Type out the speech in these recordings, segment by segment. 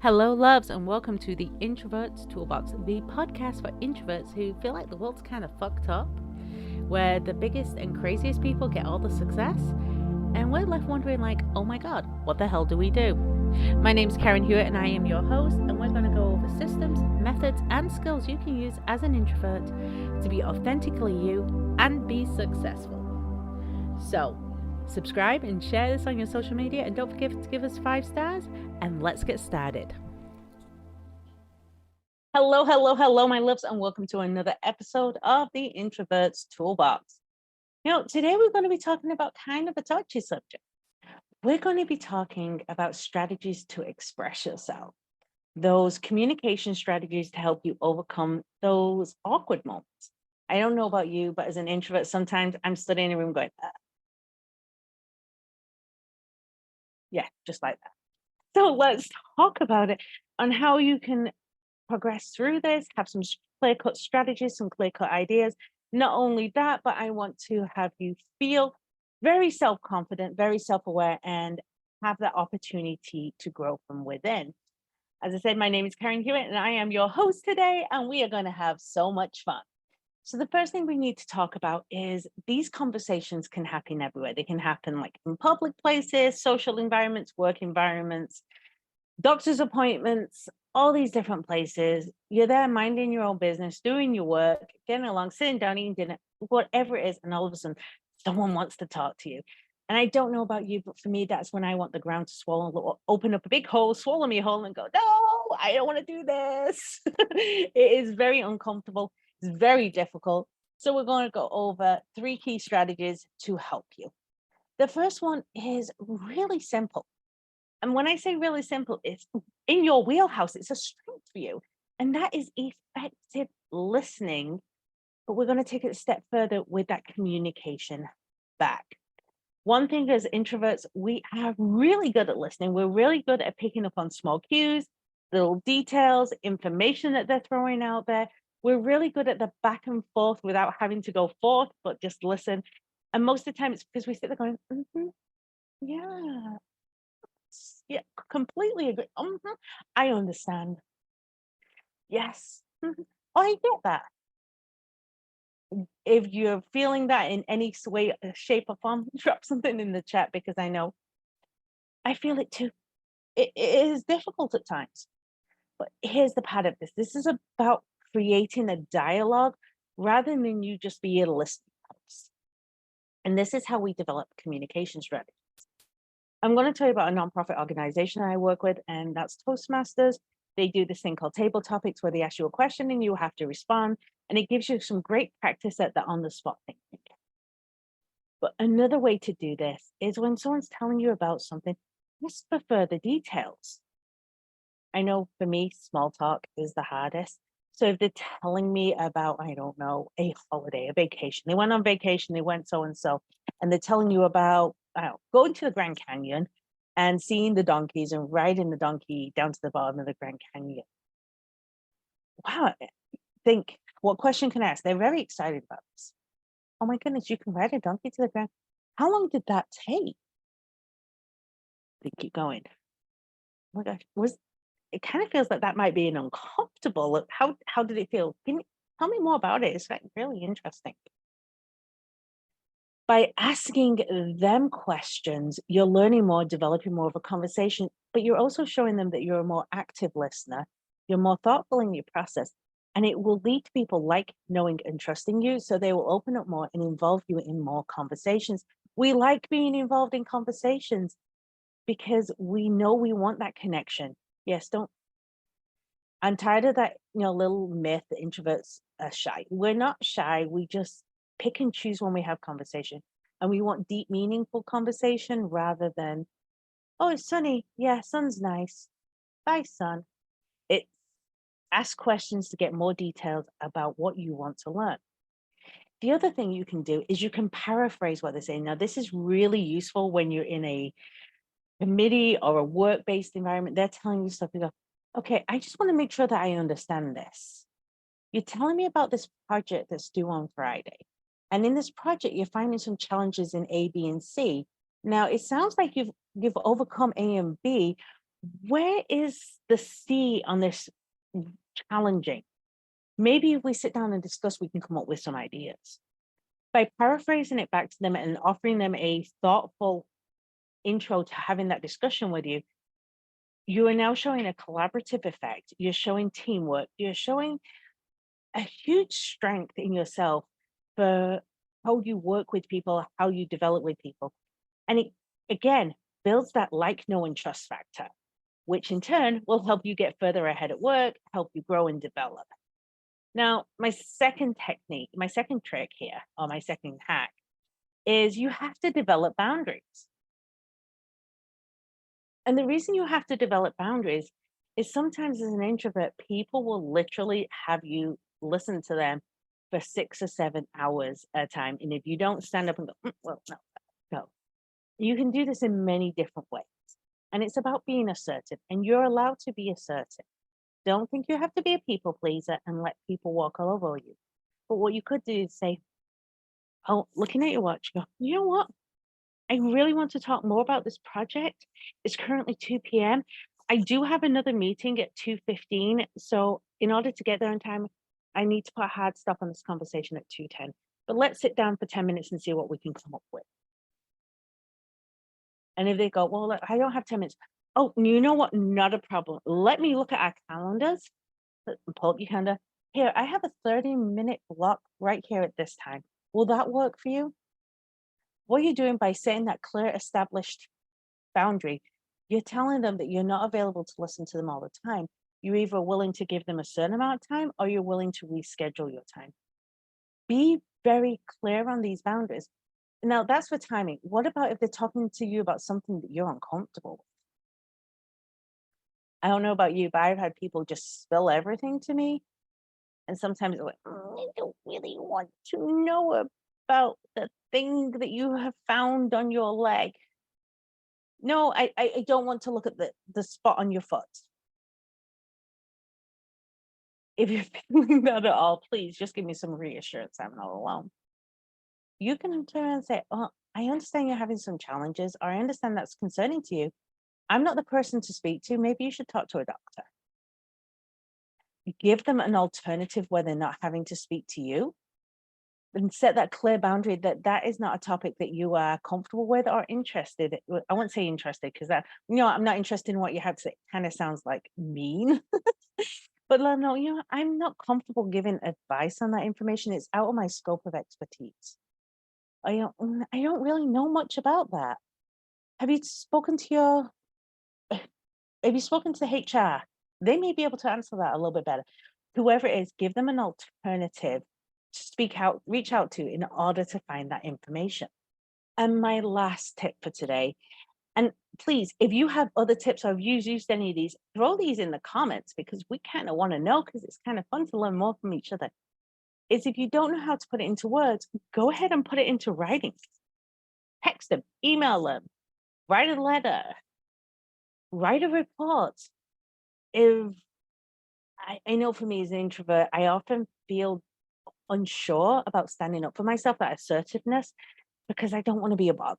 Hello, loves, and welcome to the Introverts Toolbox, the podcast for introverts who feel like the world's kind of fucked up, where the biggest and craziest people get all the success, and we're left wondering, like, oh my god, what the hell do we do? My name's Karen Hewitt, and I am your host, and we're going to go over systems, methods, and skills you can use as an introvert to be authentically you and be successful. So, subscribe and share this on your social media, and don't forget to give us 5 stars, and let's get started. Hello, my loves, and welcome to another episode of the Introverts Toolbox. Today we're going to be talking about kind of a touchy subject. We're going to be talking about strategies to express yourself, those communication strategies to help you overcome those awkward moments. I don't know about you, but as an introvert, sometimes I'm studying in a room going, yeah, just like that. So let's talk about it on how you can progress through this, have some clear-cut strategies, some clear-cut ideas. Not only that, but I want to have you feel very self-confident, very self-aware, and have that opportunity to grow from within. As I said, my name is Karen Hewitt, and I am your host today, and we are going to have so much fun. So the first thing we need to talk about is these conversations can happen everywhere. They can happen like in public places, social environments, work environments, doctor's appointments, all these different places. You're there minding your own business, doing your work, getting along, sitting down, eating dinner, whatever it is. And all of a sudden, someone wants to talk to you. And I don't know about you, but for me, that's when I want the ground to swallow, open up a big hole, swallow me whole and go, no, I don't want to do this. It is very uncomfortable. It's very difficult. So we're going to go over 3 key strategies to help you. The first one is really simple. And when I say really simple, it's in your wheelhouse. It's a strength for you. And that is effective listening. But we're going to take it a step further with that communication back. One thing as introverts, we are really good at listening. We're really good at picking up on small cues, little details, information that they're throwing out there. We're really good at the back and forth without having to go forth, but just listen. And most of the time it's because we sit there going, yeah. Yeah, completely agree. I understand. Yes. Oh, I get that. If you're feeling that in any way, shape, or form, drop something in the chat because I know I feel it too. It is difficult at times. But here's the part of this. This is about creating a dialogue rather than you just be a listening host. And this is how we develop communication strategies. I'm going to tell you about a nonprofit organization I work with, and that's Toastmasters. They do this thing called table topics where they ask you a question and you have to respond, and it gives you some great practice at the on-the-spot thinking. But another way to do this is when someone's telling you about something, ask for further details. I know for me, small talk is the hardest. So if they're telling me about, I don't know, a holiday, a vacation, they went on vacation, they went so-and-so, and they're telling you about going to the Grand Canyon and seeing the donkeys and riding the donkey down to the bottom of the Grand Canyon. Wow, think, what question can I ask? They're very excited about this. Oh my goodness, you can ride a donkey to the Grand. How long did that take? They keep going. Oh my gosh, it kind of feels like that might be an uncomfortable. How did it feel? Tell me more about it. It's like really interesting. By asking them questions, you're learning more, developing more of a conversation, but you're also showing them that you're a more active listener. You're more thoughtful in your process, and it will lead to people like knowing and trusting you. So they will open up more and involve you in more conversations. We like being involved in conversations because we know we want that connection. Yes, I'm tired of that, little myth that introverts are shy. We're not shy. We just pick and choose when we have conversation. And we want deep, meaningful conversation rather than, oh, it's sunny. Yeah, sun's nice. Bye, sun. It's ask questions to get more details about what you want to learn. The other thing you can do is you can paraphrase what they're saying. Now, this is really useful when you're in a committee or a work-based environment. They're telling you stuff. You go, okay, I just want to make sure that I understand this. You're telling me about this project that's due on Friday. And in this project, you're finding some challenges in A, B, and C. Now, it sounds like you've overcome A and B. where is the C on this challenging? Maybe if we sit down and discuss, we can come up with some ideas. By paraphrasing it back to them and offering them a thoughtful intro to having that discussion with you, you are now showing a collaborative effect. You're showing teamwork. You're showing a huge strength in yourself for how you work with people, how you develop with people. And it, again, builds that like, know, and trust factor, which in turn will help you get further ahead at work, help you grow and develop. Now, my second technique, my second trick here, or my second hack, is you have to develop boundaries. And the reason you have to develop boundaries is sometimes as an introvert, people will literally have you listen to them for 6 or 7 hours at a time. And if you don't stand up and go, well, no, go. You can do this in many different ways. And it's about being assertive, and you're allowed to be assertive. Don't think you have to be a people pleaser and let people walk all over you. But what you could do is say, oh, looking at your watch, go, you know what? I really want to talk more about this project. It's currently 2 p.m. I do have another meeting at 2:15. So in order to get there on time, I need to put a hard stop on this conversation at 2:10. But let's sit down for 10 minutes and see what we can come up with. And if they go, well, look, I don't have 10 minutes. Oh, you know what? Not a problem. Let me look at our calendars. Pull up your calendar. Here, I have a 30-minute block right here at this time. Will that work for you? What you're doing by setting that clear, established boundary, you're telling them that you're not available to listen to them all the time. You're either willing to give them a certain amount of time or you're willing to reschedule your time. Be very clear on these boundaries. Now, that's for timing. What about if they're talking to you about something that you're uncomfortable with? I don't know about you, but I've had people just spill everything to me. And sometimes they're like, I don't really want to know about the thing that you have found on your leg. No, I don't want to look at the spot on your foot. If you're feeling that at all, please just give me some reassurance I'm not alone. You can turn and say, oh, I understand you're having some challenges, or I understand that's concerning to you. I'm not the person to speak to. Maybe you should talk to a doctor. Give them an alternative where they're not having to speak to you, and set that clear boundary that that is not a topic that you are comfortable with or interested. I won't say interested because that, I'm not interested in what you have to say. Kind of sounds like mean. But no, I'm not comfortable giving advice on that information. It's out of my scope of expertise. I don't really know much about that. Have you spoken to your have you spoken to HR? They may be able to answer that a little bit better. Whoever it is, give them an alternative to speak out, reach out to in order to find that information. And my last tip for today, and please, if you have other tips or if you've used any of these, throw these in the comments because we kind of want to know because it's kind of fun to learn more from each other. Is if you don't know how to put it into words, go ahead and put it into writing. Text them, email them, write a letter, write a report. If I know for me as an introvert, I often feel unsure about standing up for myself, that assertiveness, because I don't want to be a bother.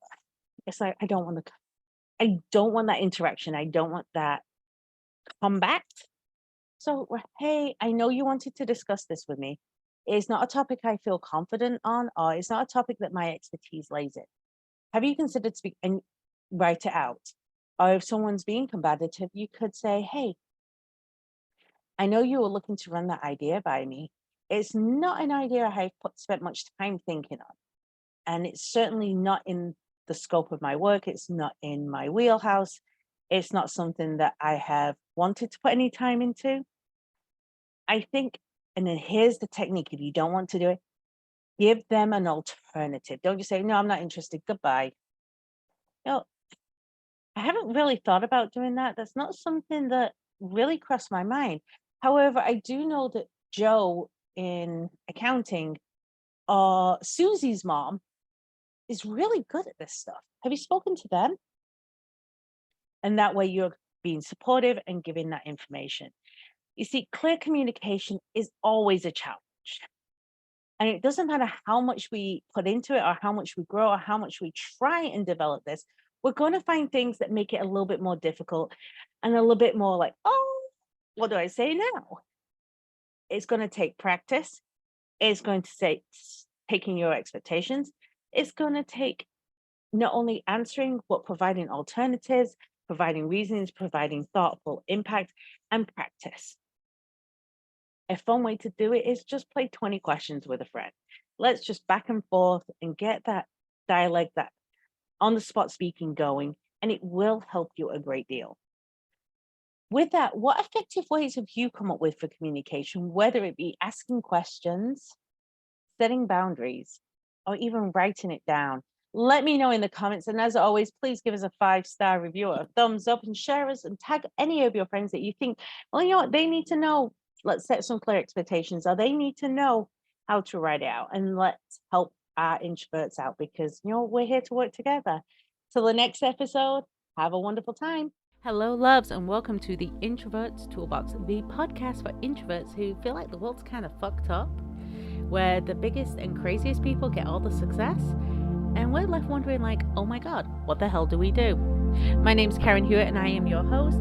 It's like I don't want that interaction. I don't want that combat. So, hey, I know you wanted to discuss this with me. It's not a topic I feel confident on, or it's not a topic that my expertise lays in. Have you considered speak and write it out? Or if someone's being combative, you could say, hey, I know you were looking to run that idea by me. It's not an idea I've spent much time thinking on. And it's certainly not in the scope of my work. It's not in my wheelhouse. It's not something that I have wanted to put any time into. I think, and then here's the technique. If you don't want to do it, give them an alternative. Don't just say, no, I'm not interested. Goodbye. No, I haven't really thought about doing that. That's not something that really crossed my mind. However, I do know that Joe in accounting, Susie's mom, is really good at this stuff. Have you spoken to them? And that way you're being supportive and giving that information. You see, clear communication is always a challenge. And it doesn't matter how much we put into it or how much we grow or how much we try and develop this, we're going to find things that make it a little bit more difficult. and a little bit more like, oh, what do I say now? It's going to take practice. It's going to take taking your expectations. It's going to take not only answering, but providing alternatives, providing reasons, providing thoughtful impact, and practice. A fun way to do it is just play 20 questions with a friend. Let's just back and forth and get that dialect, that on the spot speaking going, and it will help you a great deal. With that, what effective ways have you come up with for communication, whether it be asking questions, setting boundaries, or even writing it down? Let me know in the comments. And as always, please give us a 5-star review or a thumbs up and share us and tag any of your friends that you think, well, you know what, they need to know. Let's set some clear expectations, or they need to know how to write it out. And let's help our introverts out, because, you know, we're here to work together. Till the next episode, have a wonderful time. Hello, loves, and welcome to the Introverts Toolbox, the podcast for introverts who feel like the world's kind of fucked up, where the biggest and craziest people get all the success, and we're left wondering like, oh my God, what the hell do we do? My name's Karen Hewitt, and I am your host.